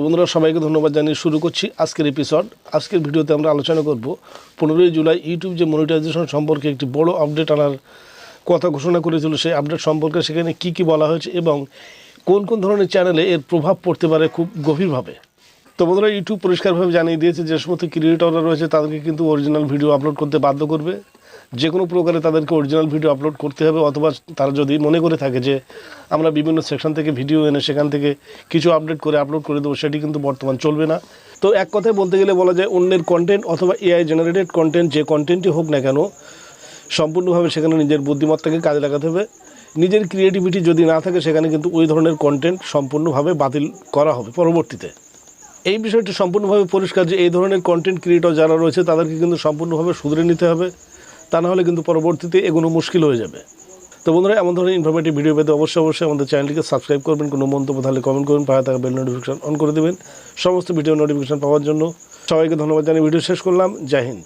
বন্ধুরা সবাইকে ধন্যবাদ জানিয়ে শুরু করছি আজকের এপিসোড। আজকের ভিডিওতে আমরা আলোচনা করব 15 জুলাই ইউটিউব যে মনিটাইজেশন সম্পর্কে একটি বড় আপডেট আনার কথা ঘোষণা করেছিল, সেই আপডেট সম্পর্কে সেখানে কী কী বলা হয়েছে এবং কোন কোন ধরনের চ্যানেলে এর প্রভাব পড়তে পারে খুব গভীরভাবে। তো বন্ধুরা, ইউটিউব পরিষ্কারভাবে জানিয়ে দিয়েছে যে সমস্ত ক্রিয়েটররা রয়েছে তাদেরকে কিন্তু অরিজিনাল ভিডিও আপলোড করতে বাধ্য করবে। যে কোনো প্রকারে তাদেরকে অরিজিনাল ভিডিও আপলোড করতে হবে, অথবা তারা যদি মনে করে থাকে যে আমরা বিভিন্ন সেকশন থেকে ভিডিও এনে সেখান থেকে কিছু আপডেট করে আপলোড করে দেবো, সেটি কিন্তু বর্তমান চলবে না। তো এক কথায় বলতে গেলে বলা যায়, অন্যের কন্টেন্ট অথবা এআই জেনারেটেড কন্টেন্ট, যে কন্টেন্টই হোক না কেন, সম্পূর্ণভাবে সেখানে নিজের বুদ্ধিমত্তাকে কাজে লাগাতে হবে। নিজের ক্রিয়েটিভিটি যদি না থাকে সেখানে কিন্তু ওই ধরনের কন্টেন্ট সম্পূর্ণভাবে বাতিল করা হবে পরবর্তীতে। এই বিষয়টি সম্পূর্ণভাবে পরিষ্কার যে এই ধরনের কন্টেন্ট ক্রিয়েটর যারা রয়েছে তাদেরকে কিন্তু সম্পূর্ণভাবে শুধরে নিতে হবে, তা না হলে কিন্তু পরবর্তীতে এগোনো মুশকিল হয়ে যাবে। তো বন্ধুরা, এমন ধরনের ইনফরমেটিভ ভিডিও পেতে অবশ্যই আমাদের চ্যানেলটিকে সাবস্ক্রাইব করবেন। কোনো মন্তব্য তাহলে কমেন্ট করবেন, পাশে থাকা বেল নোটিফিকেশন অন করে দেবেন সমস্ত ভিডিও নোটিফিকেশন পাওয়ার জন্য। সবাইকে ধন্যবাদ জানিয়ে ভিডিও শেষ করলাম। জয় হিন্দ।